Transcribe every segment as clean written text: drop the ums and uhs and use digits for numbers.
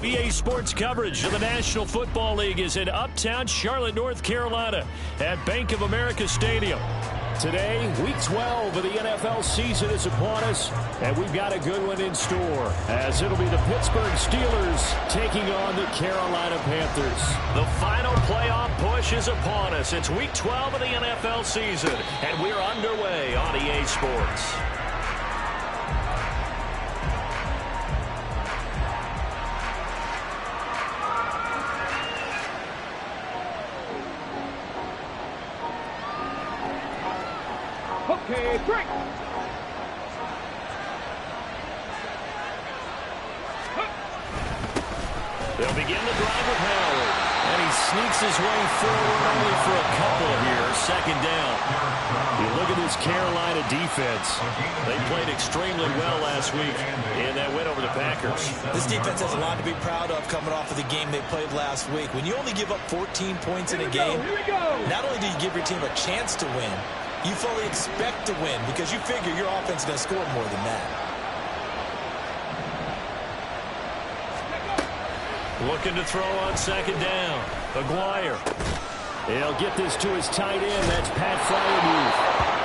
EA Sports coverage of the National Football League is in uptown Charlotte, North Carolina at Bank of America Stadium. Today, Week 12 of the NFL season is upon us, and we've got a good one in store, as it'll be the Pittsburgh Steelers taking on the Carolina Panthers. The final playoff push is upon us. It's Week 12 of the NFL season, and we're underway on EA Sports. Okay, break. They'll begin the drive with Howard. And he sneaks his way forward only for a couple here. Second down. You look at this Carolina defense. They played extremely well last week in that win over the Packers. This defense has a lot to be proud of coming off of the game they played last week. When you only give up 14 points in a game, not only do you give your team a chance to win, you fully expect to win because you figure your offense is going to score more than that. Looking to throw on second down. Aguirre. He'll get this to his tight end. That's Pat Freiermuth.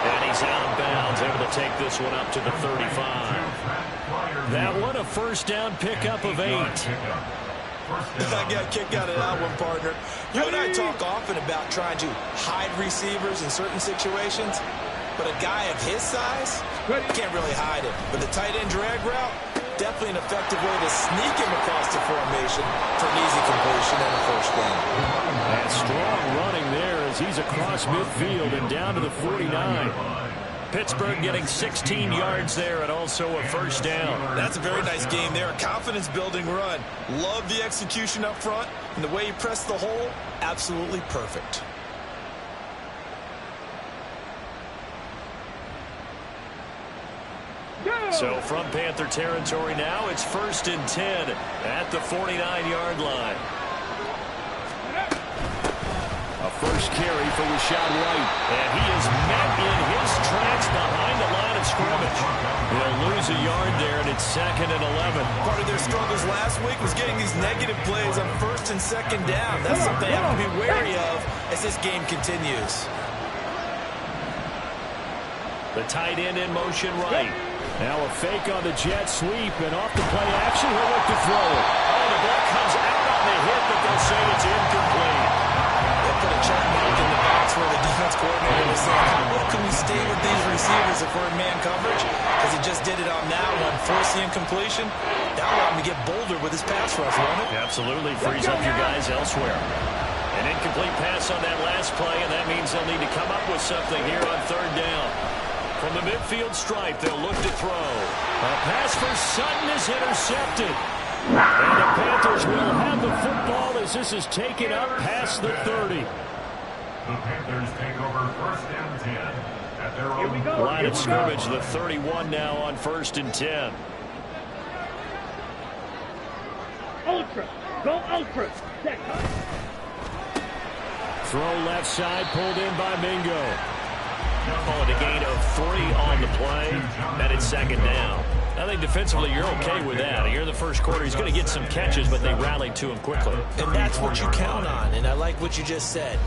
And he's out of bounds, able to take this one up to the 35. That one, a first down pickup of 8. I got a kick out of that one, partner. You and I talk often about trying to hide receivers in certain situations, but a guy of his size can't really hide it. But the tight end drag route, definitely an effective way to sneak him across the formation for an easy completion and a first down. And strong running there as he's across midfield and down to the 49. Pittsburgh getting 16 yards there and also a first down. That's a very nice game there. A confidence-building run. Love the execution up front. And the way he pressed the hole, absolutely perfect. So from Panther territory now, it's 1st and 10 at the 49-yard line. A first carry for Rashad White. And he is met in his tracks behind the line of scrimmage. He'll lose a yard there, and it's 2nd and 11. Part of their struggles last week was getting these negative plays on 1st and 2nd down. That's something they have to be wary of as this game continues. The tight end in motion right. Now a fake on the jet sweep, and off the play action, he'll look to throw it. Oh, the ball comes out on the hit, but they'll say it's incomplete. They put a check mark in the box where the defense coordinator was saying, how well can we stay with these receivers if we're in man coverage? Because he just did it on that one. Force the incompletion. That allowed him to get bolder with his pass rush, won't it? Absolutely. Frees up your guys elsewhere. An incomplete pass on that last play, and that means they'll need to come up with something here on 3rd down. From the midfield stripe, they'll look to throw. A pass for Sutton is intercepted. And the Panthers will have the football as this is taken up past the 30. The Panthers take over 1st and 10 at their own Line of scrimmage, the 31 now on 1st and 10. Ultra. Go ultra. Throw left side, pulled in by Mingo. Call it a gain of 3 on the play, and it's 2nd down. I think defensively you're okay with that. Here in the first quarter, he's going to get some catches, but they rallied to him quickly. And that's what you count on, and I like what you just said.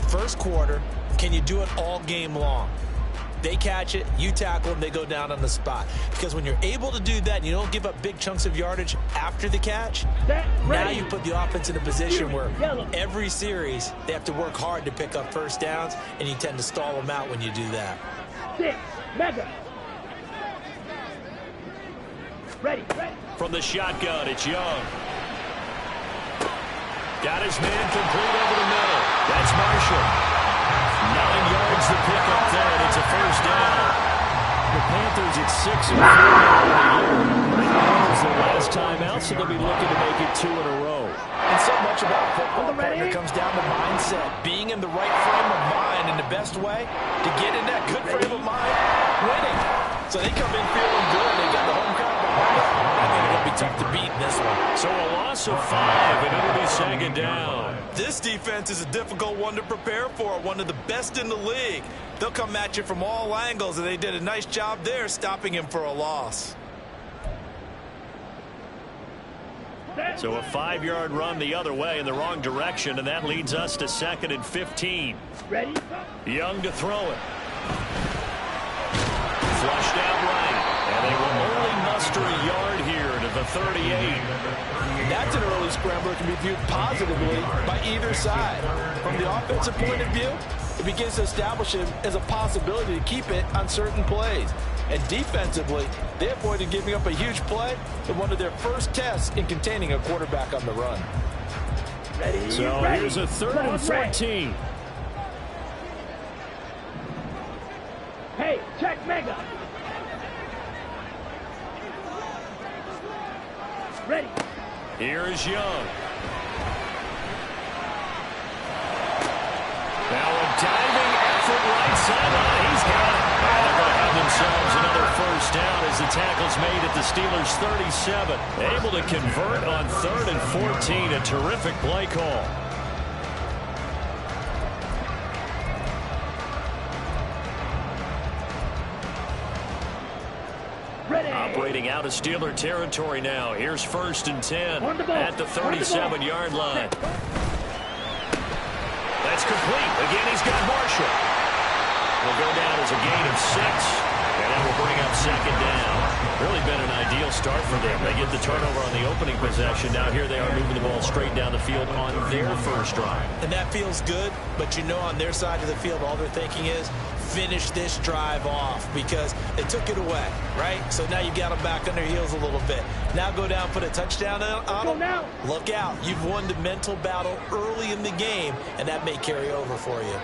First quarter, can you do it all game long? They catch it, you tackle them, they go down on the spot. Because when you're able to do that and you don't give up big chunks of yardage after the catch, now you put the offense in a position where every series they have to work hard to pick up first downs, and you tend to stall them out when you do that. 6, mega. Ready. From the shotgun, it's Young. Got his man complete over the middle. That's Marshall. 9 yards to pick up there, and it's a first down. The Panthers at 6 and 4 on the year. That was their last time out, so they'll be looking to make it 2 in a row. And so much about football, partner, comes down to mindset. Being in the right frame of mind, and the best way to get in that good frame of mind, winning. So they come in feeling good. They got the home crowd behind them. I think it'll be tough to beat in this one. So a loss of 5, and it'll be 2nd down. This defense is a difficult one to prepare for, one of the best in the league. They'll come at you from all angles, and they did a nice job there stopping him for a loss. So a 5-yard run the other way in the wrong direction, and that leads us to 2nd and 15. Ready? Young to throw it. Flushed out right. And they will only muster a yard here to the 38. That's an early scrambler that can be viewed positively by either side. From the offensive point of view, it begins to establish him as a possibility to keep it on certain plays. And defensively, they avoided giving up a huge play in one of their first tests in containing a quarterback on the run. Ready? So ready. here's a 3rd and 14. Hey, check Mega. Ready. Here's Young. Now a diving effort right sideline. He's got it. And they're going to have themselves another first down as the tackle's made at the Steelers' 37. Able to convert on 3rd and 14. A terrific play call. Ready. Operating out of Steeler territory now. Here's 1st and 10 On the ball. at the 37-yard line. That's complete. Again, he's got Marshall. Will go down as a gain of 6, and that will bring up 2nd down. Really been an ideal start for them. They get the turnover on the opening possession. Now here they are moving the ball straight down the field on their first drive. And that feels good, but you know on their side of the field, all they're thinking is finish this drive off because they took it away, right? So now you've got them back on their heels a little bit. Now go down, put a touchdown on them. Now. Look out. You've won the mental battle early in the game, and that may carry over for you.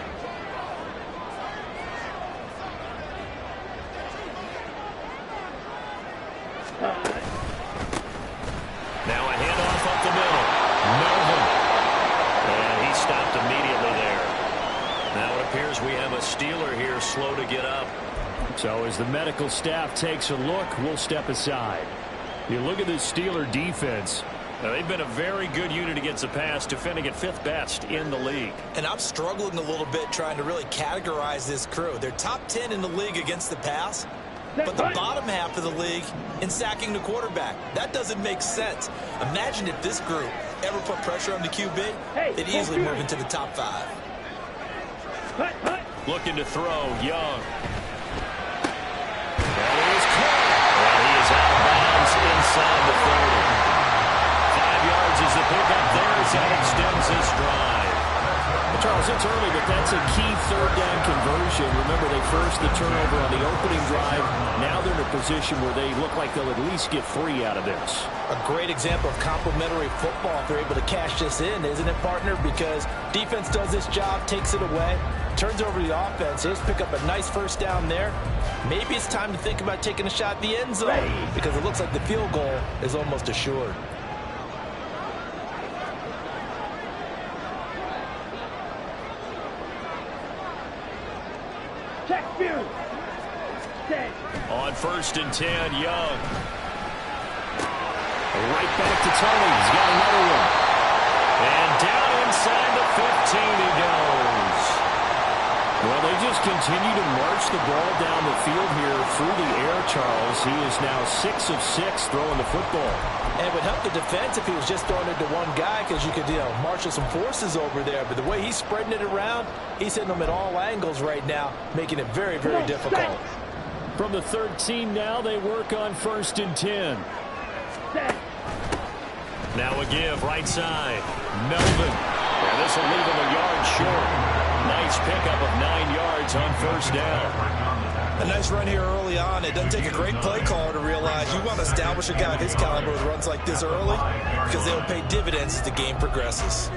Now a handoff up the middle. Melvin. And he stopped immediately there. Now it appears we have a Steeler here slow to get up. So as the medical staff takes a look, we'll step aside. You look at this Steeler defense. Now, they've been a very good unit against the pass, defending at 5th best in the league. And I'm struggling a little bit trying to really categorize this crew. They're top 10 in the league against the pass, but the bottom half of the league in sacking the quarterback. That doesn't make sense. Imagine if this group ever put pressure on the QB, they'd easily move into the top 5. Looking to throw, Young. That is caught. Well, he is out of bounds inside the 30. 5 yards is the pickup there as that extends this drive. Well, Charles, it's early, but that's a key 3rd down conversion. Remember, they forced the turnover on the opening drive. Now they're in a position where they look like they'll at least get 3 out of this. A great example of complementary football if they're able to cash this in, isn't it, partner? Because defense does this job, takes it away, turns over the offense. Just pick up a nice first down there. Maybe it's time to think about taking a shot at the end zone because it looks like the field goal is almost assured. Check view. Set. On 1st and 10, Young. Right back to Tony. He's got another one. And down inside the 15 he goes. Well, they just continue to march the ball down the field here through the air, Charles. He is now 6 of 6 throwing the football. And it would help the defense if he was just throwing it to one guy because you could, marshal some forces over there. But the way he's spreading it around, he's hitting them at all angles right now, making it very, very difficult. From the 13 now, they work on 1st and 10. Set. Now a give, right side. Melvin. And this will leave him a yard short. Nice pickup of 9 yards on 1st down. A nice run here early on. It doesn't take a great play caller to realize you want to establish a guy of his caliber with runs like this early because they'll pay dividends as the game progresses.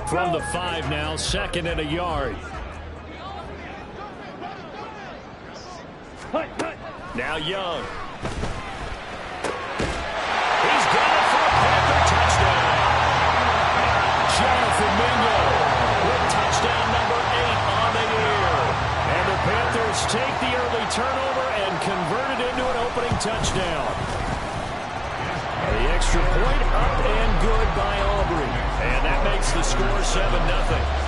From the 5 now, 2nd and a yard. Now Young. He's got it for a Panther touchdown. Jonathan Mingo with touchdown number 8 on the year. And the Panthers take the early turnover and convert it into an opening touchdown. The extra point up and good by Aubrey. And that makes the score 7-0.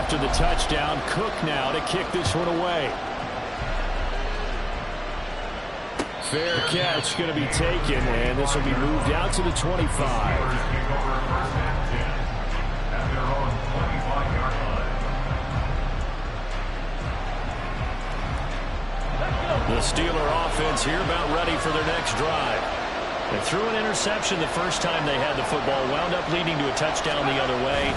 after the touchdown. Cook now to kick this one away. Fair catch going to be taken, and this will be moved out to the 25. The Steeler offense here about ready for their next drive. They threw an interception the first time they had the football, wound up leading to a touchdown the other way.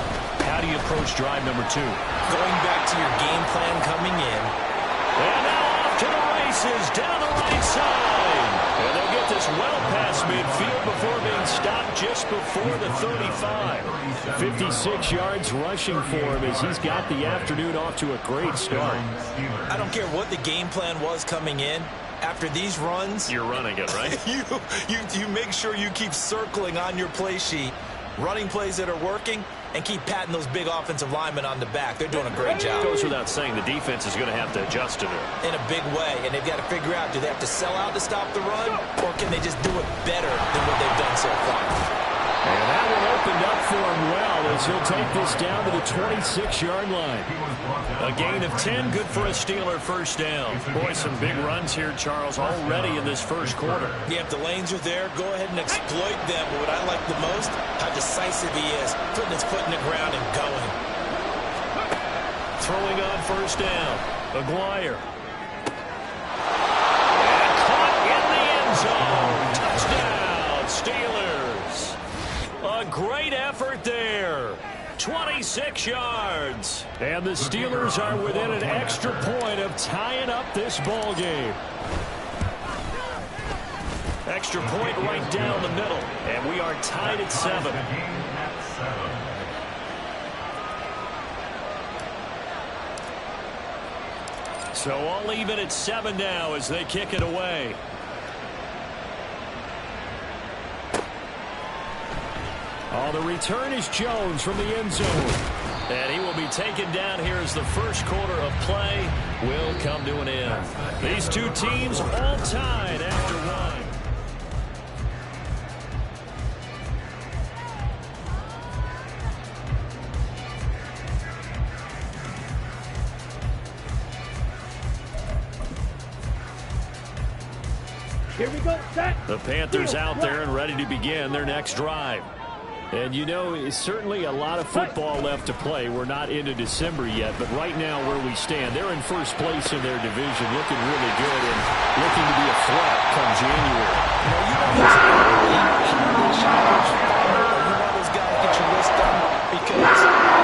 How do you approach drive number 2? Going back to your game plan coming in. And now off to the races, down the right side. And they'll get this well past midfield before being stopped just before the 35. 56 yards rushing for him as he's got the afternoon off to a great start. I don't care what the game plan was coming in. After these runs, you're running it, right? you make sure you keep circling on your play sheet, running plays that are working, and keep patting those big offensive linemen on the back. They're doing a great job. It goes without saying the defense is going to have to adjust to it. In a big way, and they've got to figure out, do they have to sell out to stop the run, or can they just do it better than what they've done so far? And that one opened up for him well as he'll take this down to the 26-yard line. A gain of 10, good for a Steeler first down. Boy, some big runs here, Charles, already in this first quarter. Yeah, if the lanes are there, go ahead and exploit them. But what I like the most, how decisive he is, putting his foot in the ground and going. Throwing on first down, Aguirre. And caught in the end zone. Touchdown, Steelers. A great effort there. 26 yards. And the Steelers are within an extra point of tying up this ball game. Extra point right down the middle. And we are tied at 7. So all even at 7 now as they kick it away. Oh, the return is Jones from the end zone. And he will be taken down here as the first quarter of play will come to an end. These two teams all tied after one. Here we go, set. The Panthers out there and ready to begin their next drive. And you know, it's certainly a lot of football left to play. We're not into December yet, but right now where we stand, they're in first place in their division, looking really good and looking to be a threat come January. You want those guys to get your list done because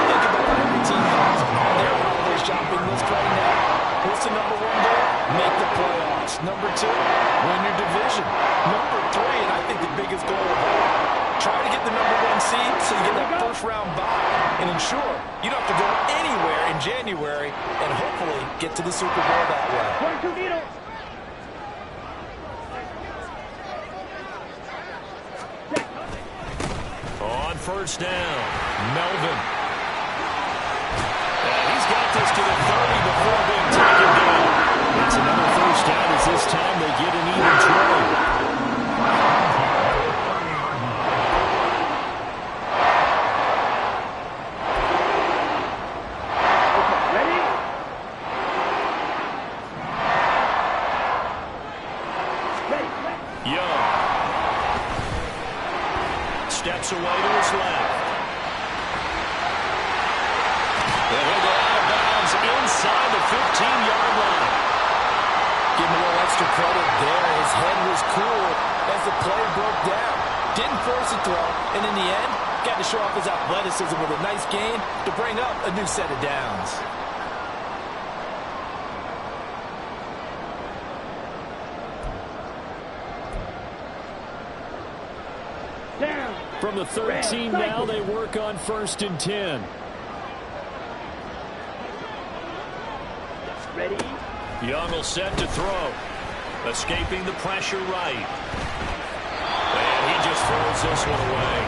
think about every team has their holiday shopping list right now. What's the number 1 goal? Make the playoffs. Number 2, win your division. Number 3, and I think the biggest goal of all, try to get the number 1 seed so you get that first round bye and ensure you don't have to go anywhere in January and hopefully get to the Super Bowl that way. 22 needles. On first down, Melvin. And he's got this to the 30 before being taken down. It's another first down as this time they get an even try. Steps away to his left. And he'll go out of bounds inside the 15-yard line. Give him a little extra credit there. His head was cool as the play broke down. Didn't force a throw, and in the end, got to show off his athleticism with a nice gain to bring up a new set of downs. From the 13 now, they work on 1st and 10. Ready? Young will set to throw. Escaping the pressure right. And he just throws this one away.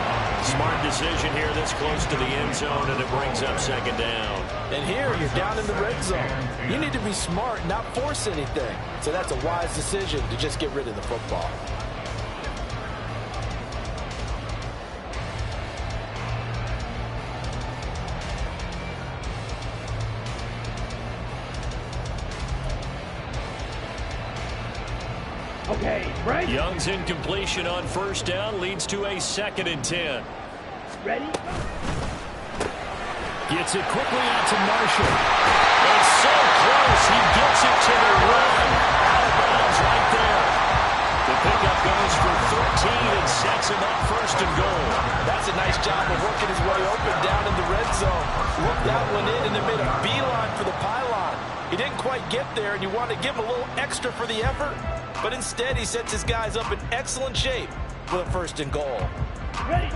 Smart decision here this close to the end zone, and it brings up 2nd down. And here, you're down in the red zone. You need to be smart, not force anything. So that's a wise decision to just get rid of the football. Okay, right. Young's incompletion on first down leads to a 2nd and 10. Ready? Gets it quickly out to Marshall. It's so close. He gets it to the run. Out of bounds right there. The pickup goes for 13 and sets him up 1st and goal. That's a nice job of working his way open down in the red zone. Looked that one in and then made a beeline for the pylon. He didn't quite get there, and you want to give him a little extra for the effort. But instead, he sets his guys up in excellent shape for the 1st and goal. Ready.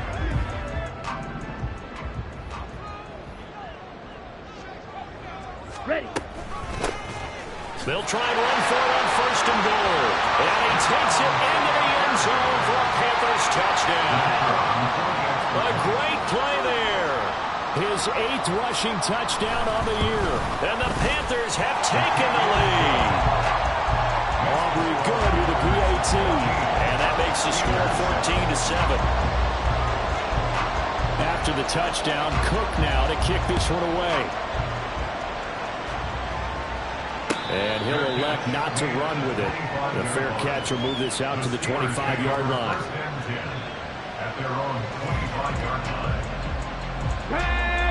Ready. They'll try and run for it on 1st and goal. And he takes it into the end zone for a Panthers touchdown. A great play there. His 8th rushing touchdown on the year. And the Panthers have taken the lead. Aubrey good with a PAT. And that makes the score 14-7. After the touchdown, Cook now to kick this one away. And he'll elect not to run with it. The fair catch will move this out to the 25-yard line. At their own 25-yard line.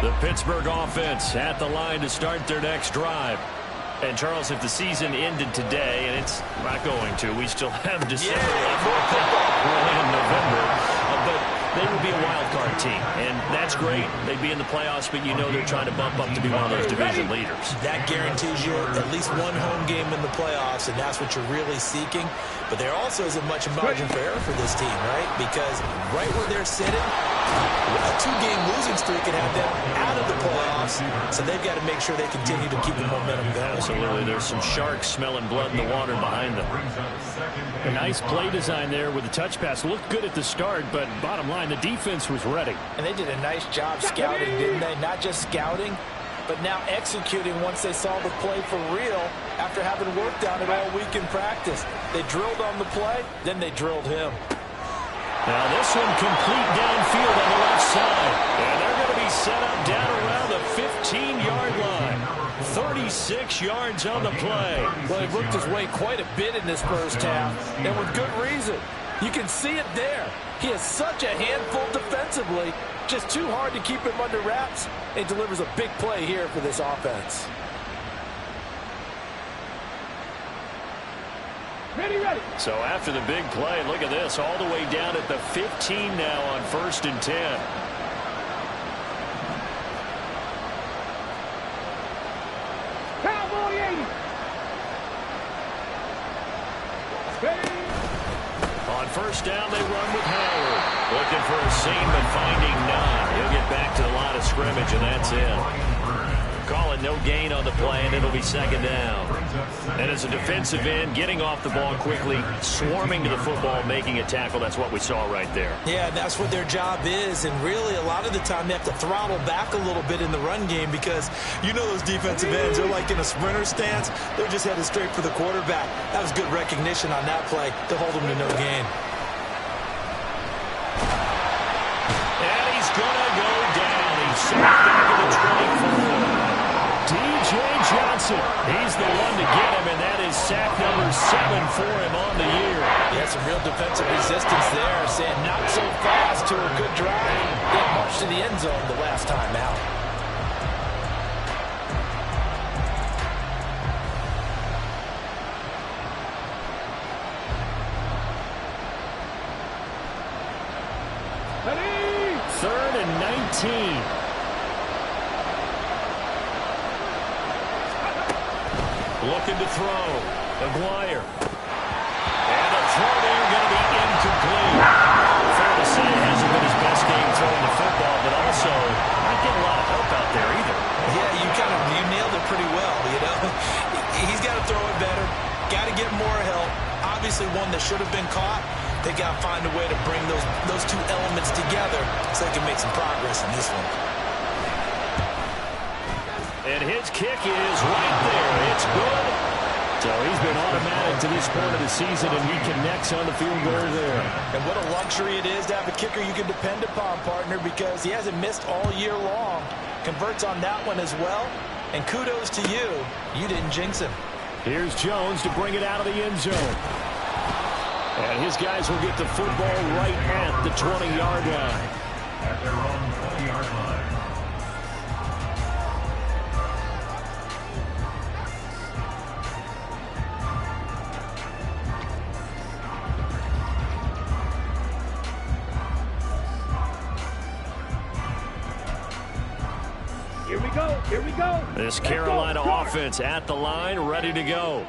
The Pittsburgh offense at the line to start their next drive. And, Charles, if the season ended today, and it's not going to, we still have December left in November, but they would be a wild card team, and that's great. They'd be in the playoffs, but you know they're trying to bump up to be one of those division leaders. That guarantees you at least one home game in the playoffs, and that's what you're really seeking. But there also isn't much margin for error for this team, right? Because right where they're sitting, a 2-game losing streak could have them out of the playoffs, so they've got to make sure they continue to keep the momentum going. Absolutely. There's some sharks smelling blood in the water behind them. A nice play design there with the touch pass. Looked good at the start, but bottom line, the defense was ready. And they did a nice job scouting, didn't they? Not just scouting, but now executing once they saw the play for real after having worked on it all week in practice. They drilled on the play, then they drilled him. Now this one complete downfield on the left side. And they're going to be set up down around the 15-yard line. 36 yards on the play. Well, he worked his way quite a bit in this first half, and with good reason. You can see it there. He is such a handful defensively. Just too hard to keep him under wraps, and delivers a big play here for this offense. Ready, ready. So after the big play, look at this, all the way down at the 15 now on 1st and 10. Cowboy 80. Ready. On 1st down, they run with Howard. Looking for a seam, but finding none. He'll get back to the line of scrimmage, and that's it. Calling no gain on the play, and it'll be 2nd down. And as a defensive end, getting off the ball quickly, swarming to the football, making a tackle, that's what we saw right there. Yeah, that's what their job is, and really a lot of the time they have to throttle back a little bit in the run game because you know those defensive ends, they're like in a sprinter stance. They're just headed straight for the quarterback. That was good recognition on that play to hold them to no gain. And he's going to go down. He's sacked back at the 24. D.J. Johnson, he's the one to get him, and that is sack number 7 for him on the year. Yeah, some real defensive resistance there, saying not so fast to a good drive. They marched to the end zone the last time out. Ready. 3rd and 19. Looking to throw. Aguirre. And the throw there going to be incomplete. Fair to say it hasn't been his best game throwing the football, but also not getting a lot of help out there either. Yeah, you nailed it pretty well, you know. He's got to throw it better. Got to get more help. Obviously one that should have been caught. They got to find a way to bring those two elements together so they can make some progress in this one. And his kick is right there. It's good. So he's been automatic to this point of the season, and he connects on the field goal there. And what a luxury it is to have a kicker you can depend upon, partner, because he hasn't missed all year long. Converts on that one as well. And kudos to you. You didn't jinx him. Here's Jones to bring it out of the end zone. And his guys will get the football right at the 20-yard line. At their own 20-yard line. Here we go. Here we go. This Carolina offense at the line, ready to go.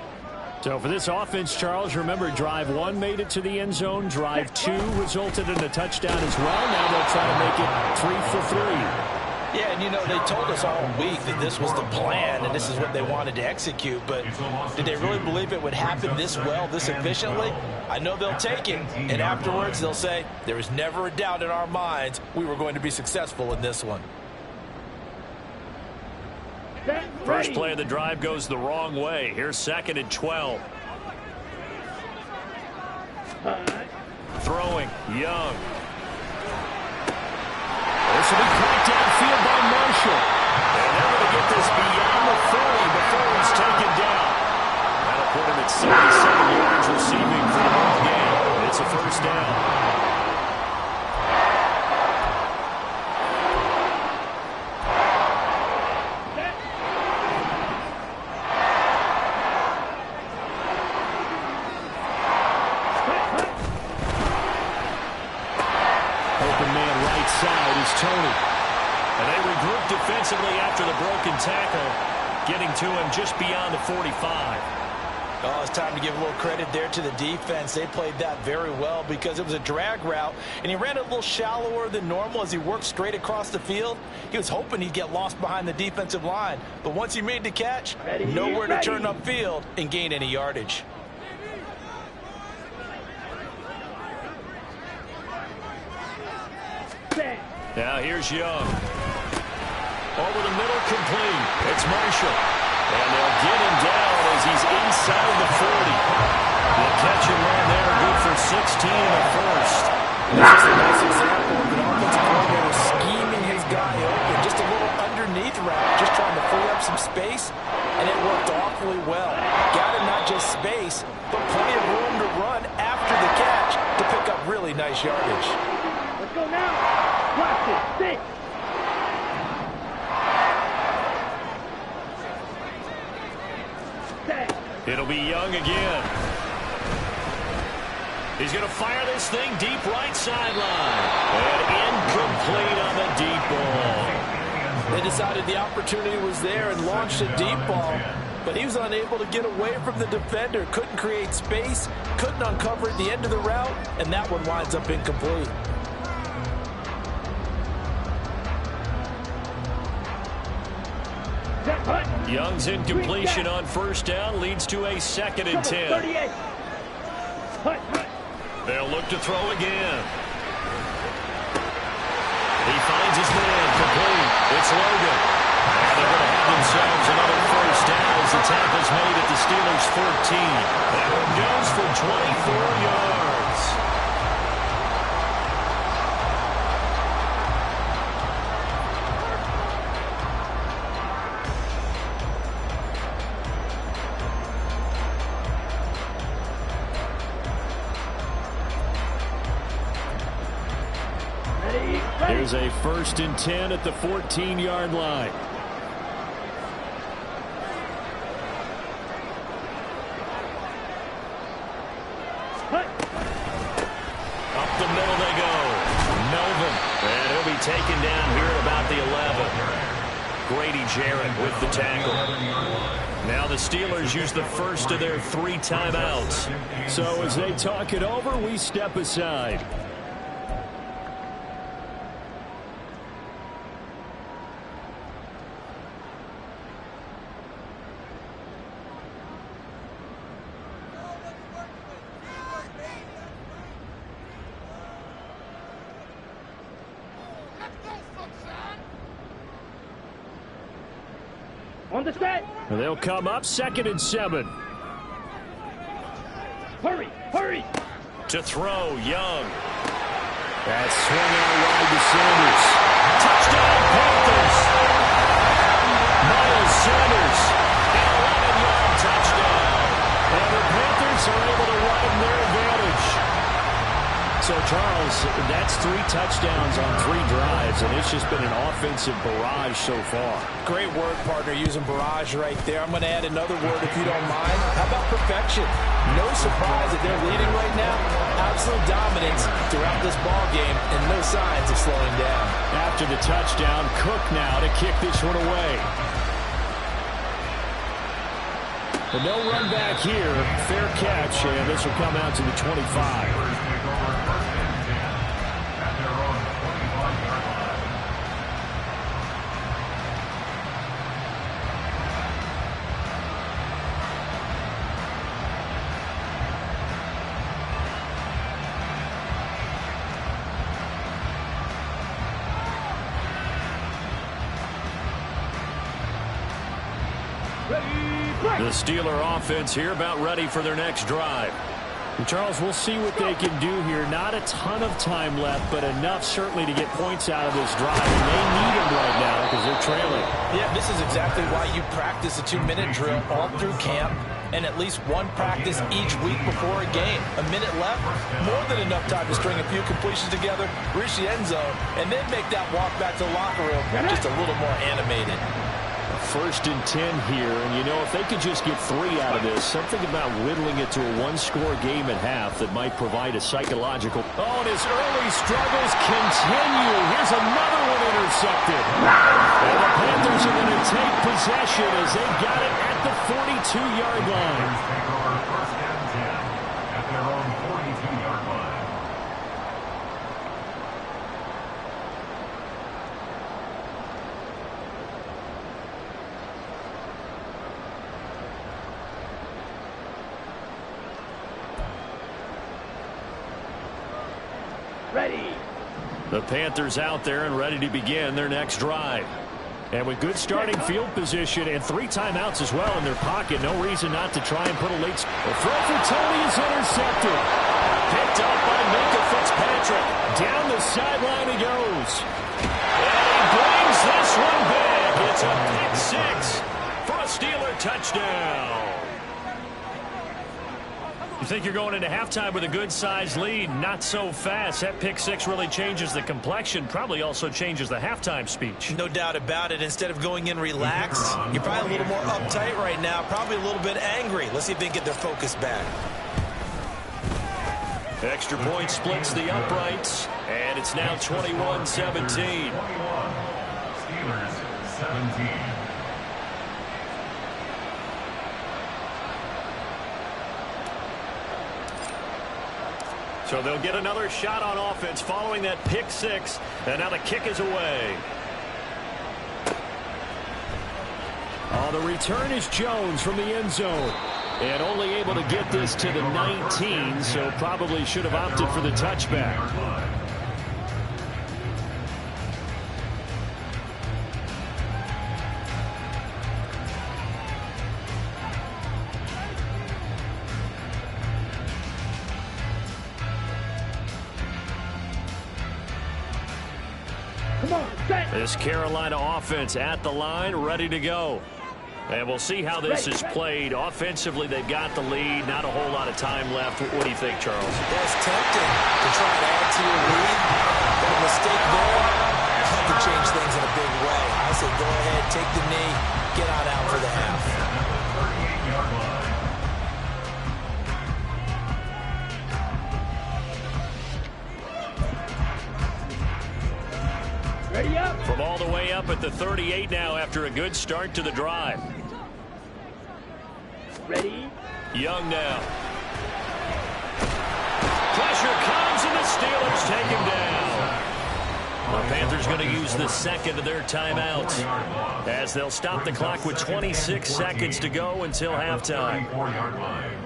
So for this offense, Charles, remember, drive 1 made it to the end zone. Drive 2 resulted in a touchdown as well. Now they'll try to make it 3 for 3. Yeah, and you know, they told us all week that this was the plan and this is what they wanted to execute, but did they really believe it would happen this well, this efficiently? I know they'll take it, and afterwards they'll say, there was never a doubt in our minds we were going to be successful in this one. First play of the drive goes the wrong way. Here's 2nd and 12. Throwing, Young. This will be cracked downfield by Marshall. And they're going to get this beyond the 40 before he's taken down. That'll put him at 77 yards receiving for the ball game. It's a first down. Tony. And they regroup defensively after the broken tackle, getting to him just beyond the 45. Oh, it's time to give a little credit there to the defense. They played that very well because it was a drag route, and he ran it a little shallower than normal as he worked straight across the field. He was hoping he'd get lost behind the defensive line, but once he made the catch, nowhere to turn upfield and gain any yardage. Now here's Young. Over the middle, complete. It's Marshall. And they'll get him down as he's inside the 40. The catch and run there, good for 16 in the first. This is a nice example of an offensive coordinator scheming his guy open. Just a little underneath route, just trying to free up some space, and it worked awfully well. Got him not just space, but plenty of room to run after the catch to pick up really nice yardage. Let's go now. Watch it. 6. It'll be Young again. He's going to fire this thing deep right sideline. And incomplete on the deep ball. They decided the opportunity was there and launched a deep ball, but he was unable to get away from the defender. Couldn't create space, couldn't uncover at the end of the route, and that one winds up incomplete. Young's incompletion on first down leads to a 2nd and 10. They'll look to throw again. He finds his man, complete. It's Logan. And they're going to have themselves another first down as the tackle's made at the Steelers' 14. That one goes for 24 yards. Here's a 1st and 10 at the 14-yard line. Up the middle they go. Melvin. And he'll be taken down here at about the 11. Grady Jarrett with the tackle. Now the Steelers use the first of their 3 timeouts. So as they talk it over, we step aside. On the set. They'll come up 2nd and 7. Hurry, hurry. To throw, Young. That's swung out wide to Sanders. Touchdown, Panthers. Miles Sanders. An 11-yard touchdown. And the Panthers are able to widen their advantage. So, Charles, that's 3 touchdowns on 3 drives, and it's just been an offensive barrage so far. Great word, partner, using barrage right there. I'm going to add another word if you don't mind. How about perfection? No surprise that they're leading right now. Absolute dominance throughout this ball game and no signs of slowing down. After the touchdown, Cook now to kick this one away. But no run back here. Fair catch, and this will come out to the 25. The Steeler offense here about ready for their next drive. And Charles, we'll see what they can do here. Not a ton of time left, but enough certainly to get points out of this drive. And they need them right now because they're trailing. Yeah, this is exactly why you practice a 2-minute drill all through camp and at least one practice each week before a game. A minute left, more than enough time to string a few completions together, reach the end zone, and then make that walk back to the locker room just a little more animated. 1st and 10 here, and you know, if they could just get 3 out of this, something about whittling it to a 1-score game at half that might provide a psychological. Oh, and his early struggles continue. Here's another one intercepted. And the Panthers are going to take possession as they got it at the 42-yard line. Take over 1st and 10 at their own 42-yard line. Ready. The Panthers out there and ready to begin their next drive. And with good starting field position and 3 timeouts as well in their pocket, no reason not to try and put a late. The throw for Tony is intercepted. Picked up by Minka Fitzpatrick. Down the sideline he goes. And he brings this one back. It's a pick 6 for a Steeler touchdown. You think you're going into halftime with a good-sized lead? Not so fast. That pick 6 really changes the complexion, probably also changes the halftime speech. No doubt about it. Instead of going in relaxed, you're probably a little more uptight right now, probably a little bit angry. Let's see if they can get their focus back. Extra point splits the uprights, and it's now 21-17. 21. Steelers 17. So they'll get another shot on offense following that pick 6, and now the kick is away. Oh, the return is Jones from the end zone. And only able to get this to the 19, so probably should have opted for the touchback. This Carolina offense at the line, ready to go. And we'll see how this is played. Offensively, they've got the lead. Not a whole lot of time left. What do you think, Charles? Well, it's tempting to try and add to your lead. But a mistake there that could change things in a big way. I say go ahead, take the knee, get on out for the half. 38-yard line. Ready up. From all the way up at the 38 now after a good start to the drive. Ready. Young now. Pressure comes and the Steelers take him down. The Panthers going to use the second of their timeouts as they'll stop the clock with 26 seconds to go until halftime. 34-yard line.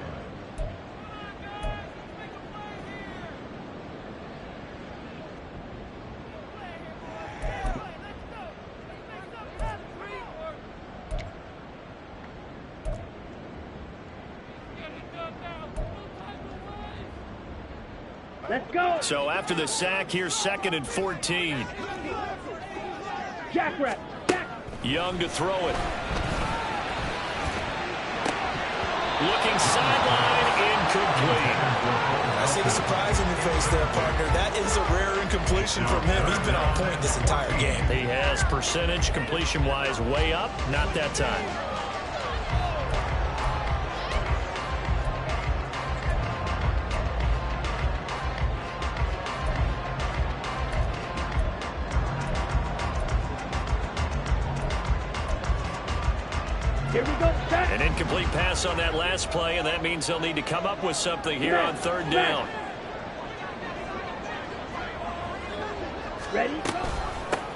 Let's go. So after the sack, here's 2nd and 14. Jackrabbit. Jack. Young to throw it. Looking sideline, incomplete. I see the surprise in your face there, partner. That is a rare incompletion from him. He's been on point this entire game. He has percentage completion-wise way up. Not that time. Here we go, set. An incomplete pass on that last play, and that means they'll need to come up with something here on third down. Ready?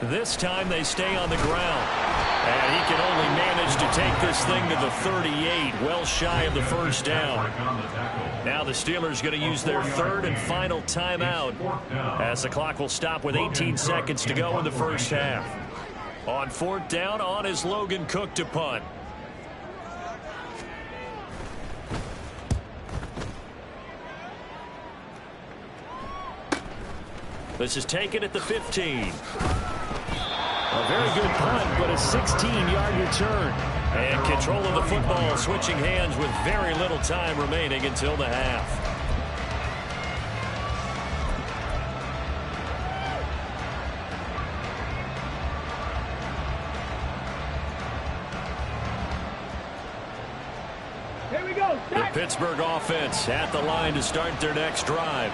This time they stay on the ground. And he can only manage to take this thing to the 38, well shy of the first down. Now the Steelers going to use their third and final timeout as the clock will stop with 18 seconds to go in the first half. On fourth down, on is Logan Cook to punt. This is taken at the 15. A very good punt, but a 16-yard return. And control of the football switching hands with very little time remaining until the half. Here we go, The set. Pittsburgh offense at the line to start their next drive.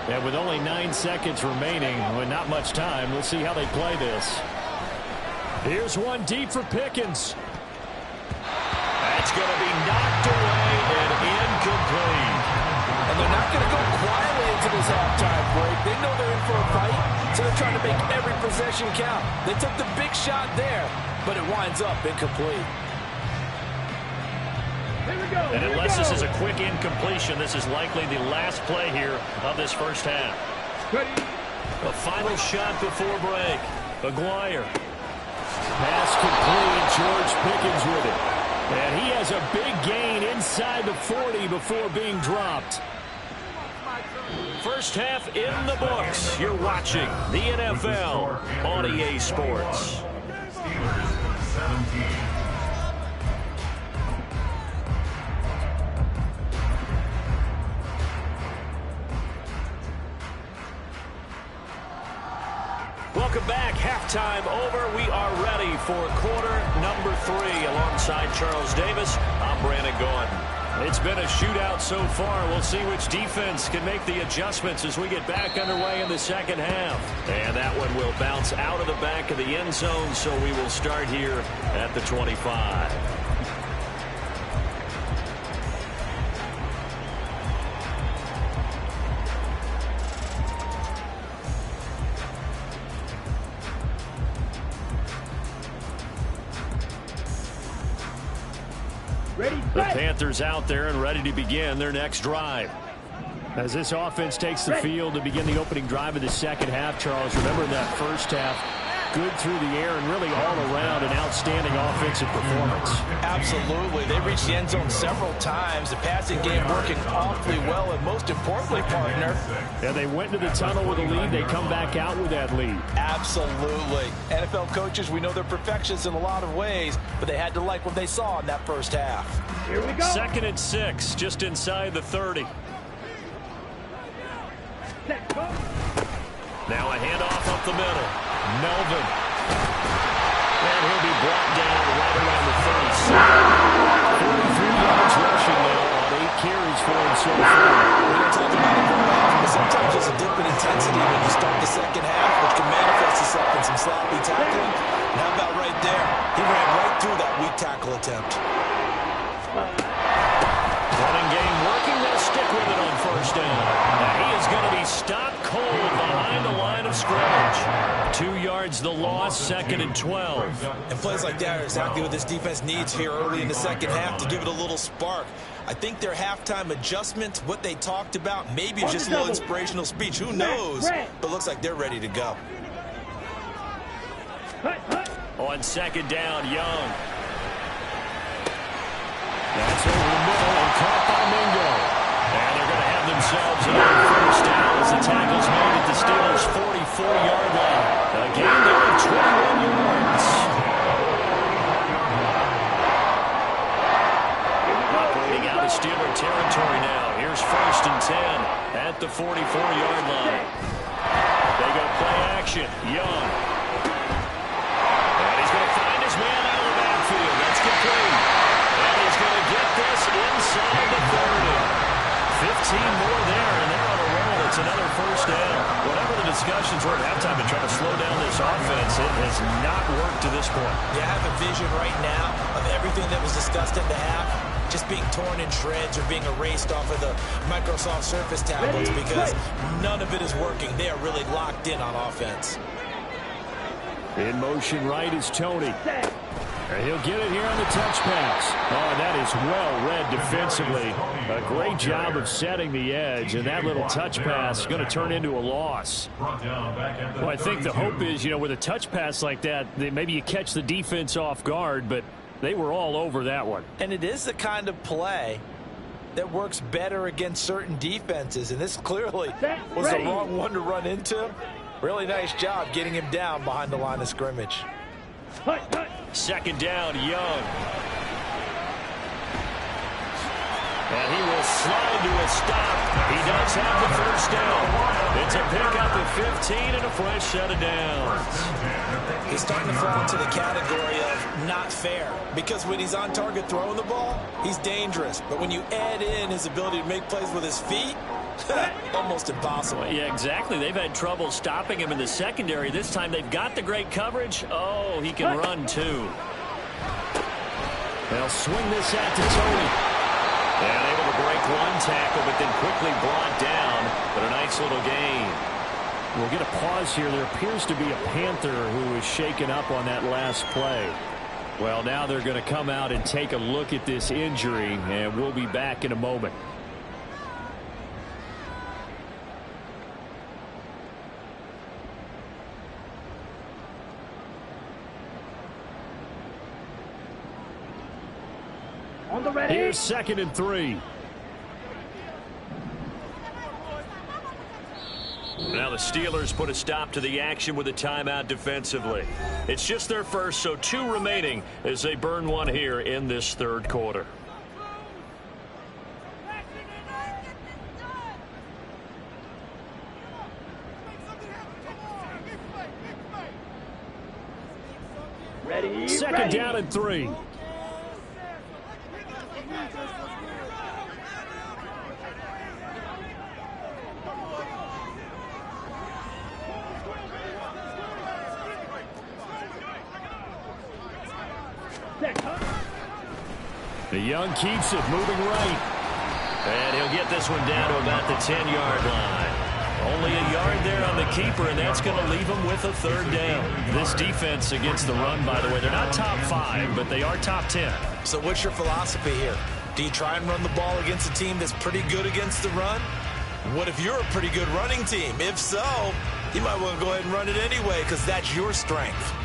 And with only 9 seconds remaining, with not much time, we'll see how they play this. Here's one deep for Pickens. That's going to be knocked away and incomplete. And they're not going to go quietly into this halftime break. They know they're in for a fight, so they're trying to make every possession count. They took the big shot there, but it winds up incomplete. Here we go. And Here we unless go. this is a quick incompletion, this is likely the last play here of this first half. Ready? A final shot before break. Maguire. Pass complete. George Pickens with it. And he has a big gain inside the 40 before being dropped. First half in the books. You're watching the NFL on EA Sports. Steelers 17. Welcome back. Halftime over. We are ready for quarter number 3. Alongside Charles Davis, I'm Brandon Gordon. It's been a shootout so far. We'll see which defense can make the adjustments as we get back underway in the second half. And that one will bounce out of the back of the end zone, so we will start here at the 25. Ready, The set. Panthers out there and ready to begin their next drive. As this offense takes the field to begin the opening drive of the second half, Charles, remember in that first half, good through the air and really all around an outstanding offensive performance. Absolutely. They reached the end zone several times. The passing game working awfully well, and most importantly, partner, And they went into the tunnel with a lead. They come back out with that lead. absolutely. NFL coaches, we know they're perfectionists in a lot of ways, but they had to like what they saw in that first half. Here we go. 2nd and 6, just inside the 30. Set, go. Now a handoff up the middle. Melvin. And he'll be brought down right around the 37. 43 yards rushing now on 8 carries for him so far. We don't talk about it very often, but sometimes there's a dip in intensity when you start the second half, which can manifest itself in some sloppy tackling. And how about right there? He ran right through that weak tackle attempt. Running game working. They'll stick with it on first down. Now he is going to be stopped cold behind the line of scrimmage. 2 yards the loss, 2nd and 12. And plays like that are exactly what this defense needs here early in the second half to give it a little spark. I think their halftime adjustment, what they talked about, maybe it's just a little inspirational speech. Who knows? But looks like they're ready to go. On 2nd down, Young. That's over the middle and caught by Mingo. And they're going to have themselves another first down as the tackle's made at the Steelers' 44-yard line. A gain there of 21 yards. Operating out of Steeler territory now. Here's 1st and 10 at the 44-yard line. They go play action. Young. And he's going to find his man out of the backfield. That's complete. And he's going to get this inside the 30. 15 more there, and they're on a roll. It's another 1st down. Whatever the discussions were at halftime to try to slow down this offense, it has not worked to this point. Yeah, I have a vision right now of everything that was discussed at the half just being torn in shreds or being erased off of the Microsoft Surface tablets because none of it is working. They are really locked in on offense. In motion right is Tony. And he'll get it here on the touch pass. Oh, that is well read defensively. A great job of setting the edge, and that little touch pass is going to turn into a loss. Well, I think the hope is, with a touch pass like that, maybe you catch the defense off guard, but they were all over that one. And it is the kind of play that works better against certain defenses, and this clearly was the wrong one to run into. Really nice job getting him down behind the line of scrimmage. 2nd down, Young. And he will slide to a stop. He does have the 1st down. It's a pickup at 15 and a fresh set of downs. He's starting to fall into the category of not fair because when he's on target throwing the ball, he's dangerous. But when you add in his ability to make plays with his feet, almost impossible. Yeah, exactly. They've had trouble stopping him in the secondary. This time they've got the great coverage. Oh, he can run too. They'll swing this out to Tony. And able to break one tackle, but then quickly brought down. But a nice little gain. We'll get a pause here. There appears to be a Panther who was shaken up on that last play. Well, now they're going to come out and take a look at this injury, and we'll be back in a moment. Here's 2nd and 3. Now the Steelers put a stop to the action with a timeout defensively. It's just their first, so 2 remaining as they burn one here in this 3rd quarter. Ready, 2nd down and 3. The Young keeps it moving right. And he'll get this one down to about the 10-yard line. Only a yard there on the keeper, and that's going to leave him with a 3rd down. This defense against the run, by the way, they're not top 5, but they are top 10. So what's your philosophy here? Do you try and run the ball against a team that's pretty good against the run? What if you're a pretty good running team? If so, you might want to go ahead and run it anyway because that's your strength.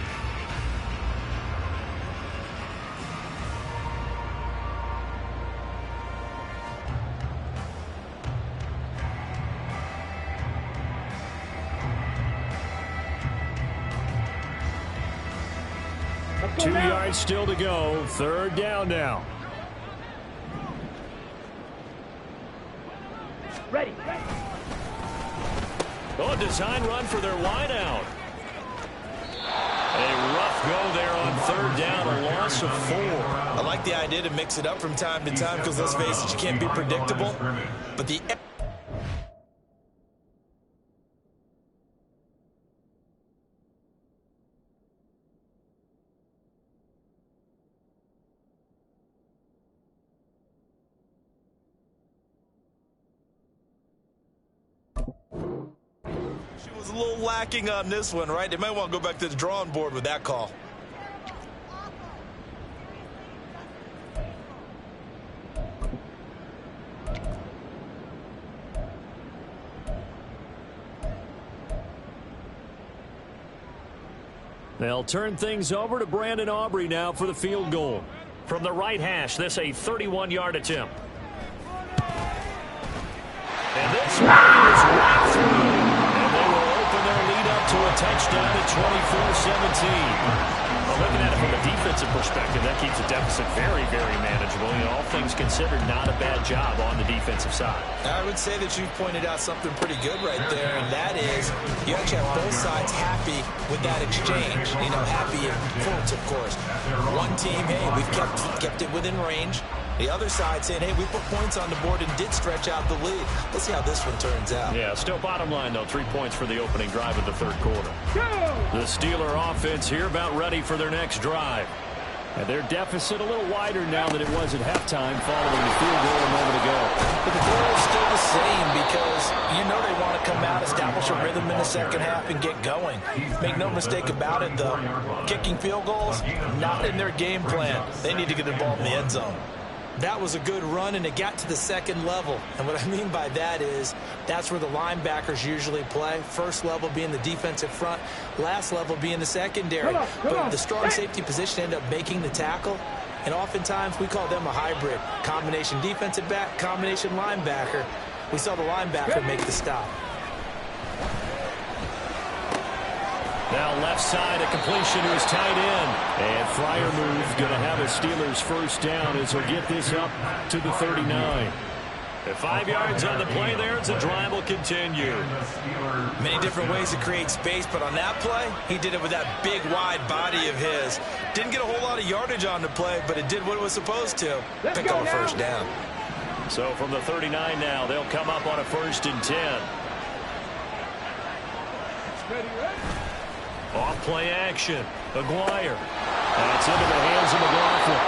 Two yards still to go. 3rd down now. Ready. Oh, design run for their wideout. A rough go there on 3rd down, a loss of 4. I like the idea to mix it up from time to time because let's face it, you can't be predictable. But the was a little lacking on this one, right? They might want to go back to the drawing board with that call. They'll turn things over to Brandon Aubrey now for the field goal. From the right hash, this a 31-yard attempt. And this one is right through. And they will open their lead up to a touchdown at 24-17. Well, looking at it from a defensive perspective, that keeps the deficit very, very manageable. You know, all things considered, not a bad job on the defensive side. I would say that you pointed out something pretty good right there, and that is you actually have both sides happy with that exchange. You know, happy in quotes, of course. One team, hey, we've kept it within range. The other side saying, hey, we put points on the board and did stretch out the lead. Let's see how this one turns out. Yeah, still bottom line, though, 3 points for the opening drive of the third quarter. The Steeler offense here about ready for their next drive. And their deficit a little wider now than it was at halftime following the field goal a moment ago. But the goal is still the same because you know they want to come out, establish a rhythm in the second half, and get going. Make no mistake about it, though. Kicking field goals, not in their game plan. They need to get involved in the end zone. That was a good run, and it got to the second level. And what I mean by that is that's where the linebackers usually play. First level being the defensive front, last level being the secondary. But the strong safety position ended up making the tackle, and oftentimes we call them a hybrid. Combination defensive back, combination linebacker. We saw the linebacker make the stop. Now left side, a completion to his tight end. And Freiermuth going to have a Steelers first down as he'll get this up to the 39. At 5 yards on the play there as the drive will continue. Many different ways to create space, but on that play, he did it with that big, wide body of his. Didn't get a whole lot of yardage on the play, but it did what it was supposed to. Pick up a first down. So from the 39 now, they'll come up on a 1st and 10. Off-play action. Aguirre. That's into the hands of McLaughlin.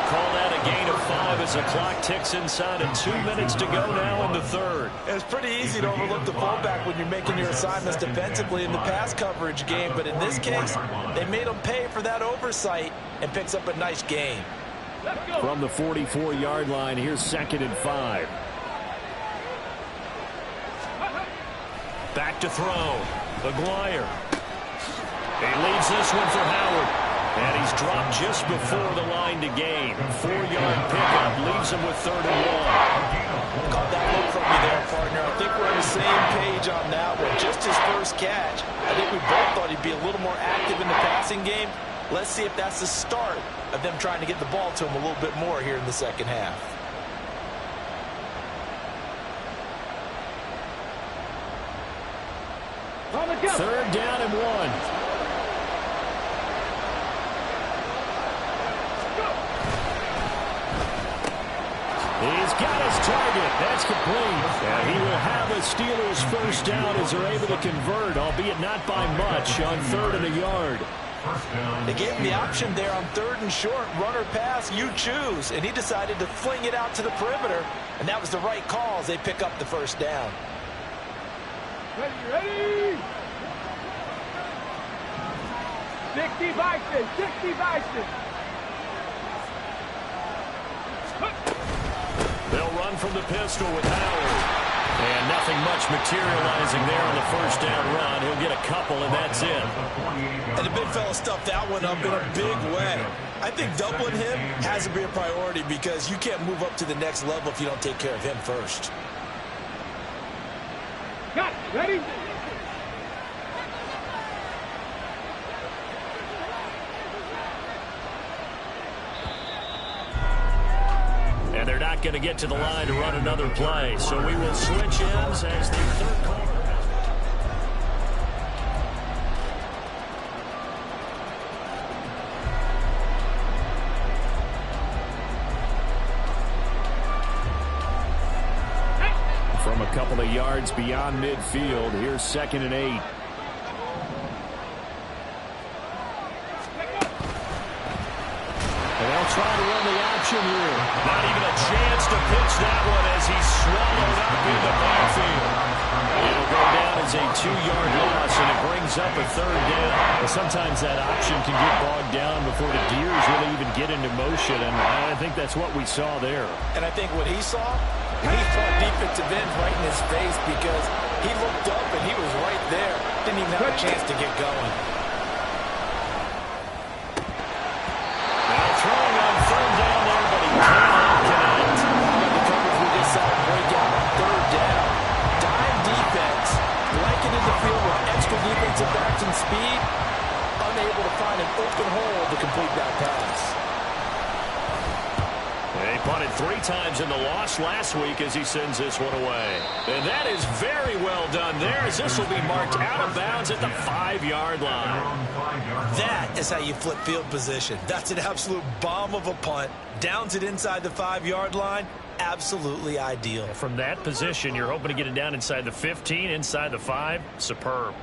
Call that a gain of 5 as the clock ticks inside of 2 minutes to go now in the third. It's pretty easy to overlook the fullback when you're making your assignments defensively in the pass coverage game, but in this case, they made him pay for that oversight and picks up a nice gain. From the 44-yard line, here's 2nd and 5. Back to throw. Aguirre. He leaves this one for Howard. And he's dropped just before the line to gain. 4-yard pickup leaves him with 3rd and 1. Caught that look from you there, partner. I think we're on the same page on that one. Just his first catch. I think we both thought he'd be a little more active in the passing game. Let's see if that's the start of them trying to get the ball to him a little bit more here in the second half. Third down and 1. He's got his target. That's complete. And he will have a Steelers first down as they're able to convert, albeit not by much, on 3rd and a yard. They gave him the option there on 3rd and short. Run or pass, you choose. And he decided to fling it out to the perimeter. And that was the right call as they pick up the first down. Ready? 60 Bison, 60 Bison. They'll run from the pistol with Howard. And nothing much materializing there on the first down run. He'll get a couple, and that's it. And the big fella stuffed that one up in a big way. I think doubling him has to be a priority because you can't move up to the next level if you don't take care of him first. Got it. Ready? And they're not going to get to the line to run another play. So we will switch ends as the third quarter. From a couple of yards beyond midfield, here's 2nd and 8. And they'll try to run the option here. Not even a chance to pitch that one as he's swallowed up in the backfield. It'll go down as a 2-yard loss, and it brings up a 3rd down. Well, sometimes that option can get bogged down before the gears really even get into motion, and I think that's what we saw there. And I think what he saw, he saw defensive end right in his face because he looked up and he was right there. Didn't even have a chance to get going. Throwing on 3rd down there, but he cannot connect. The coverage we just saw break out on 3rd down. Dime defense, blanketed the field with extra defensive backs and speed, unable to find an open hole times in the loss last week as he sends this one away. And that is very well done there, as this will be marked out of bounds at the 5-yard line. That is how you flip field position. That's an absolute bomb of a punt. Downs it inside the 5-yard line. Absolutely ideal. From that position, you're hoping to get it down inside the 15, inside the 5. Superb.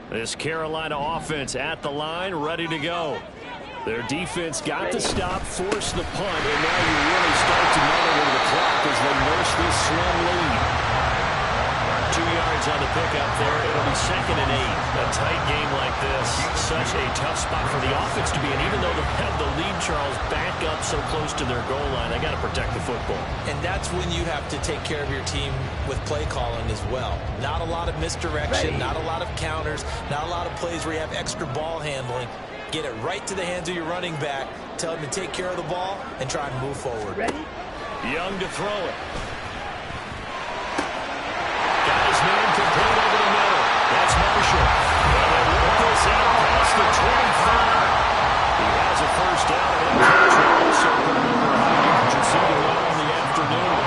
This Carolina offense at the line, ready to go. Their defense got the stop, forced the punt, and now you really start to monitor the clock as they nurse this slim lead. 2 yards on the pickup there. It'll be 2nd and 8. A tight game like this, such a tough spot for the offense to be in. Even though they have the lead, Charles, back up so close to their goal line, they got to protect the football. And that's when you have to take care of your team with play calling as well. Not a lot of misdirection, not a lot of counters, not a lot of plays where you have extra ball handling. Get it right to the hands of your running back. Tell him to take care of the ball and try and move forward. Young to throw it. Got his man complete over the middle. That's Marshall. And they work this out past the 25. He has a first down. And that catch will also put him over 100. Proceeding well in the afternoon.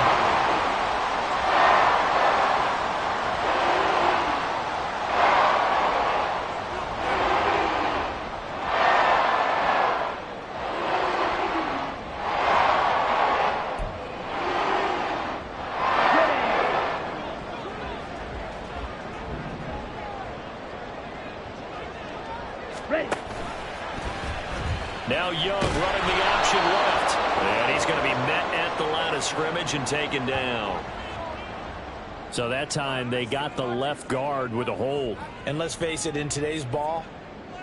Now Young running the option left. And he's going to be met at the line of scrimmage and taken down. So that time they got the left guard with a hold. And let's face it, in today's ball,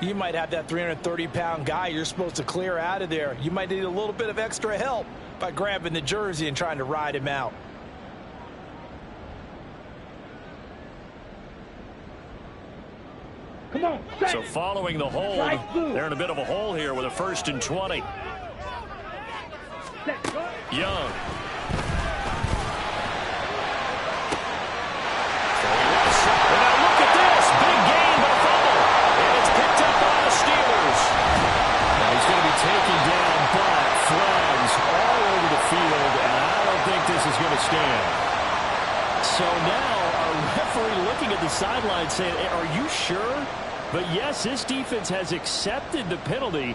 you might have that 330-pound guy you're supposed to clear out of there. You might need a little bit of extra help by grabbing the jersey and trying to ride him out. Come on, so following the hold, they're in a bit of a hole here with a 1st and 20. Young. And now look at this. Big gain, but a fumble. And it's picked up by the Steelers. Now he's going to be taken down, but flags all over the field, and I don't think this is going to stand. So now our referee looking at the sideline saying, are you sure? But yes, this defense has accepted the penalty,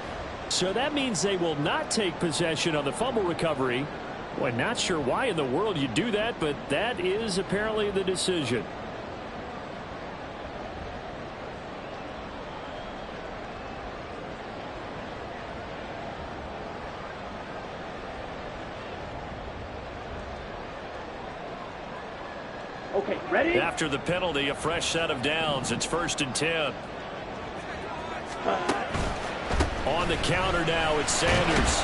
so that means they will not take possession on the fumble recovery. Well, not sure why in the world you do that, but that is apparently the decision. Okay, ready? After the penalty, a fresh set of downs. It's 1st and 10. On the counter now, it's Sanders.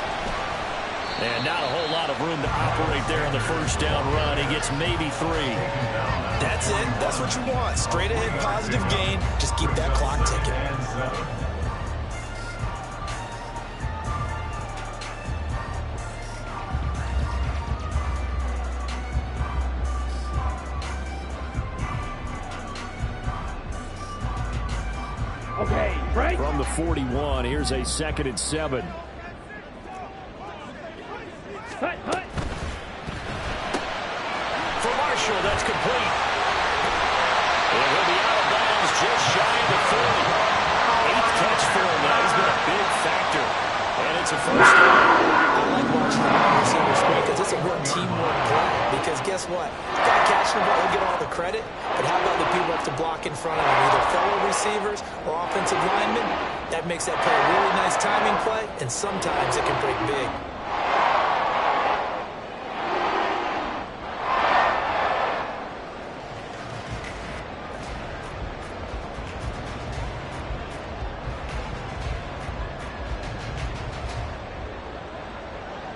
And not a whole lot of room to operate there on the first down run. He gets maybe 3. That's it. That's what you want. Straight ahead, positive gain. Just keep that clock ticking. Okay, right. From the 41, here's a 2nd and 7. Hut, hut. For Marshall, that's complete. And he'll be out of bounds just shy of the 40. 8th catch for him now. He's been a big factor. And it's a first down. I like watching the wide receiver screen because it's a real teamwork play. Because guess what? The guy catching the ball, he'll get all the credit. But how about the people who have to block in front of him, either fellow receivers or offensive linemen? That makes that play a really nice timing play, and sometimes it can break big.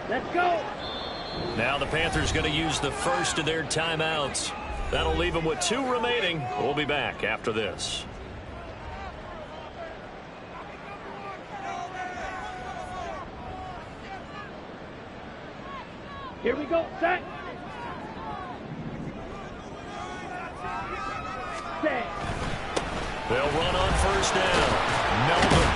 Let's go. Now the Panthers going to use the first of their timeouts. That'll leave them with 2 remaining. We'll be back after this. Here we go. Set. They'll run on first down. Melvin,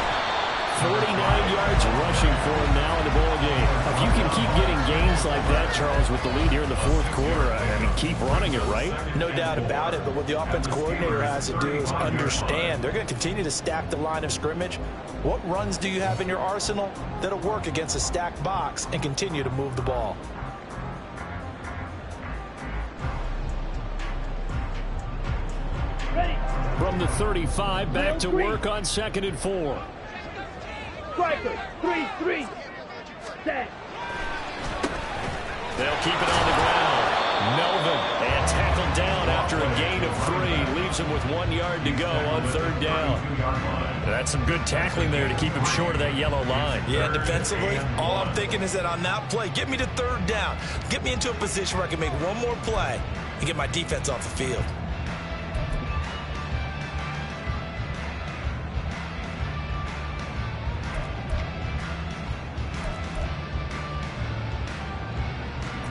49 yards rushing for him now in the ball game. If you can keep getting gains like that, Charles, with the lead here in the fourth quarter, I mean, keep running it, right? No doubt about it, but what the offense coordinator has to do is understand they're going to continue to stack the line of scrimmage. What runs do you have in your arsenal that'll work against a stacked box and continue to move the ball? Ready. From the 35, back to work on 2nd and 4. Striker. 3-3. Set. They'll keep it on the ground. Melvin, and tackled down after a gain of 3. Leaves him with 1 yard to go on 3rd down. That's some good tackling there to keep him short of that yellow line. Yeah, defensively, all I'm thinking is that on that play, get me to 3rd down. Get me into a position where I can make one more play and get my defense off the field.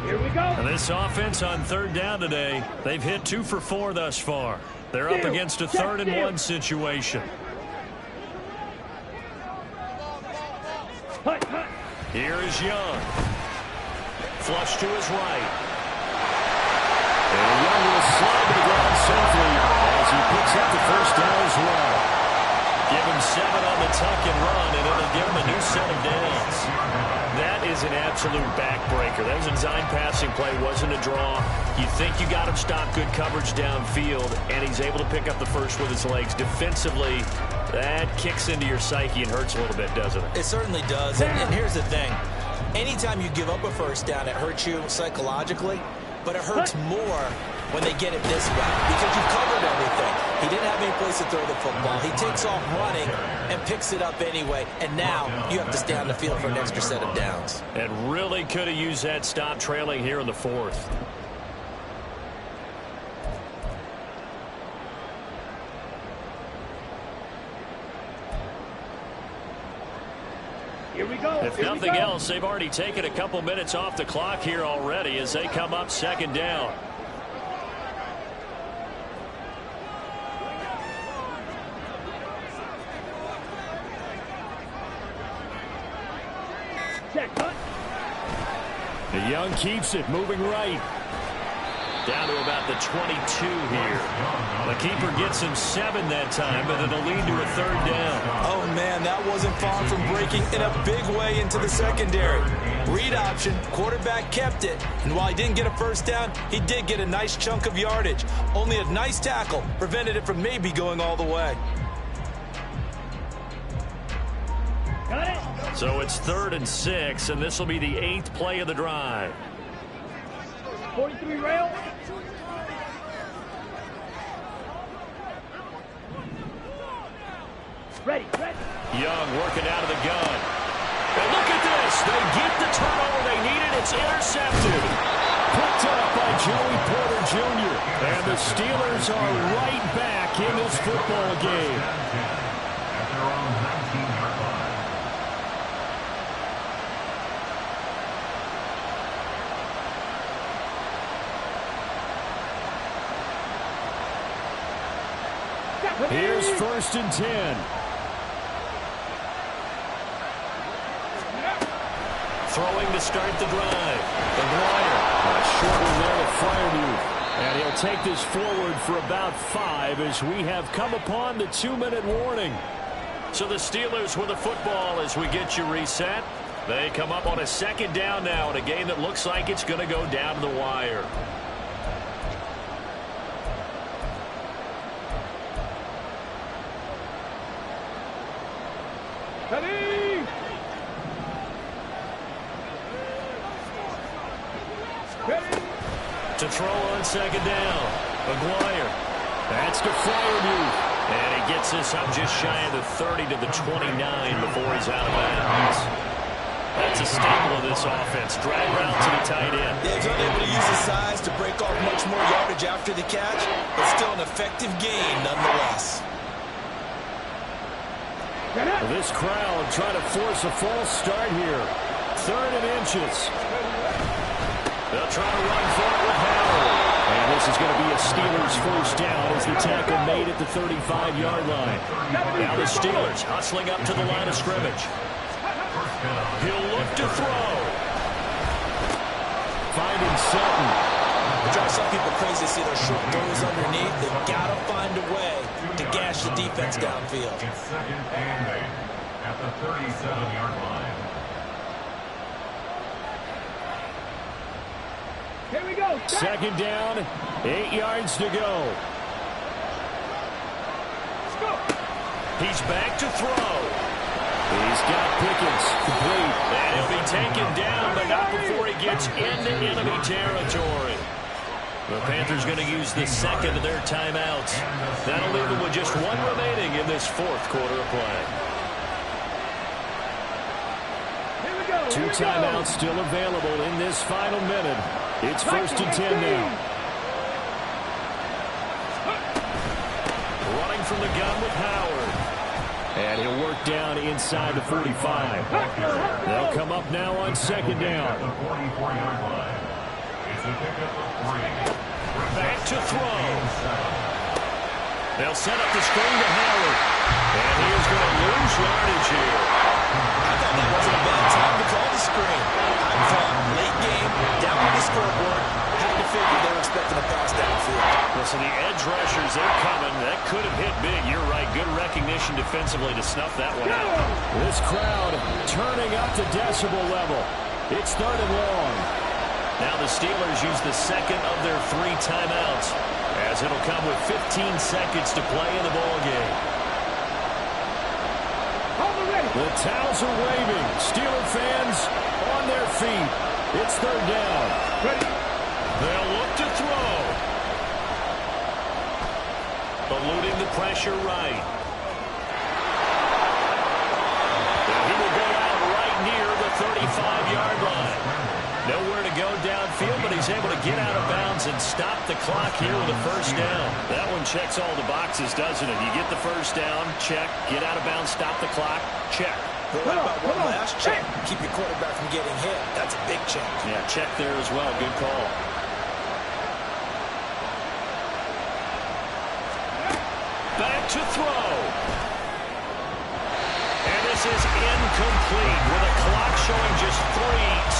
Here we go. And this offense on 3rd down today, they've hit 2 for 4 thus far. They're up against a 3rd and 1 situation. Hut, hut. Here is Young. Flush to his right. And Young will slide to the ground safely as he picks up the 1st down as well. Give him 7 on the tuck and run, and it'll give him a new set of downs. That is an absolute backbreaker. That was a design passing play, wasn't a draw. You think you got him stopped, good coverage downfield, and he's able to pick up the first with his legs. Defensively, that kicks into your psyche and hurts a little bit, doesn't it? It certainly does, and here's the thing. Anytime you give up a 1st down, it hurts you psychologically, but it hurts more when they get it this way because you've covered everything. He didn't have any place to throw the football. He takes off running and picks it up anyway, and now you have to stay on the field for an extra set of downs. And really could have used that stop trailing here in the 4th. Here we go. If nothing else, they've already taken a couple minutes off the clock here already as they come up 2nd down. Check, hut. The Young keeps it, moving right. Down to about the 22 here. The keeper gets him 7 that time, but it'll lead to a 3rd down. Oh, man, that wasn't far from breaking in a big way into the secondary. Read option, quarterback kept it, and while he didn't get a 1st down, he did get a nice chunk of yardage. Only a nice tackle prevented it from maybe going all the way. Got it. So it's 3rd and 6, and this will be the 8th play of the drive. 43 rail. Ready, ready. Young working out of the gun. And look at this. They get the turnover they needed. It's intercepted. Picked up by Joey Porter Jr. And the Steelers are right back in this football game. At their own 19-yard line. Here's 1st and 10. Throwing to start the drive. McGuire. Short one there to Freiermuth. And he'll take this forward for about 5 as we have come upon the 2-minute warning. So the Steelers with the football as we get you reset. They come up on a 2nd down now in a game that looks like it's going to go down to the wire. Ready. Ready. To throw on 2nd down. McGuire. That's to Freiermuth. And he gets this up just shy of the 30 to the 29 before he's out of bounds. That's a staple of this offense. Drag route to the tight end. Yeah, he's unable to use his size to break off much more yardage after the catch, but still an effective gain nonetheless. This crowd trying to force a false start here. 3rd and inches. They'll try to run for it with Howard. And the This is going to be a Steelers first down as the tackle made at the 35-yard line. Now the Steelers hustling up to the line of scrimmage. He'll look to throw. Finding Sutton. It drives some people crazy to see those short throws underneath. They've got to find a way to gash the defense downfield. It's second and 8 at the 37-yard line. Here we go. Second down, 8 yards to go. Let's go. He's back to throw. He's got Pickens complete. And he'll be taken down, but not before he gets into enemy territory. The Panthers going to use the second of their timeouts. That'll leave them with just one remaining in this fourth quarter of play. Here we go. Two timeouts still available in this final minute. It's first and 10 now. Running from the gun with Howard. And he'll work down inside the 45. They'll come up now on second down. The 44-yard line. It's a pickup of 3. Back to throw. They'll set up the screen to Howard. And he is going to lose yardage here. I thought that wasn't a bad time to call the screen. I thought late game, down on the scoreboard, had to figure they were expecting a pass downfield. Listen, the edge rushers, they're coming. That could have hit big. You're right. Good recognition defensively to snuff that one out. This crowd turning up to decibel level. It's third and long. Now the Steelers use the second of their 3 timeouts, as it'll come with 15 seconds to play in the ballgame. The towels are waving. Steeler fans on their feet. It's third down. Ready. They'll look to throw. Eluding the pressure right. And he will go out right near the 35-yard line. Nowhere to go downfield, but he's able to get out of bounds and stop the clock here with a first down. That one checks all the boxes, doesn't it? You get the first down, check. Get out of bounds, stop the clock, check. But what about one last check? Keep your quarterback from getting hit. That's a big check. Yeah, check there as well. Good call. Back to throw. And this is incomplete with a clock showing just 3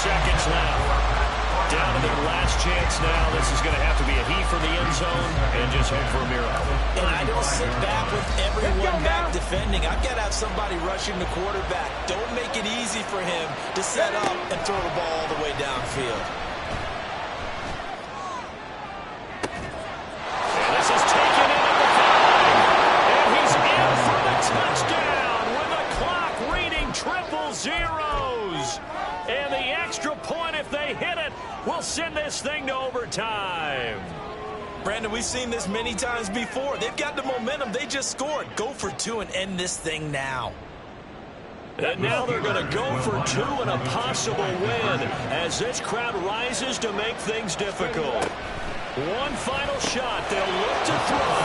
seconds left. Down to their last chance now. This is going to have to be a heave for the end zone and just hope for a miracle. And I don't sit back with everyone back defending. I've got to have somebody rushing the quarterback. Don't make it easy for him to set up and throw the ball all the way downfield. And this is taken in at the 5. And he's in for the touchdown with the clock reading triple zeros. And the extra point, if they hit it, will send this thing to overtime. Brandon, we've seen this many times before. They've got the momentum. They just scored. Go for 2 and end this thing now. And now they're going to go for 2 and a possible win as this crowd rises to make things difficult. One final shot. They'll look to throw.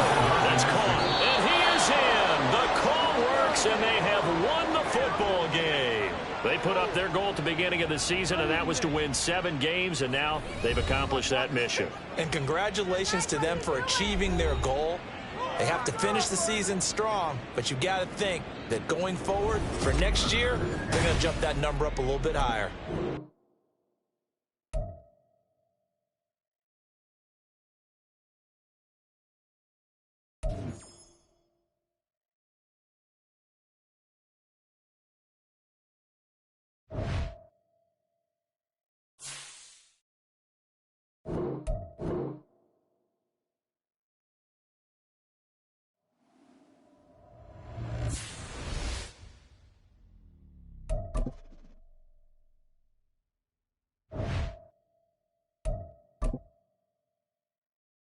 That's caught. And he is in. The call works, and they have won the football game. They put up their goal at the beginning of the season, and that was to win 7 games, and now they've accomplished that mission. And congratulations to them for achieving their goal. They have to finish the season strong, but you got to think that going forward for next year, they're going to jump that number up a little bit higher. Go.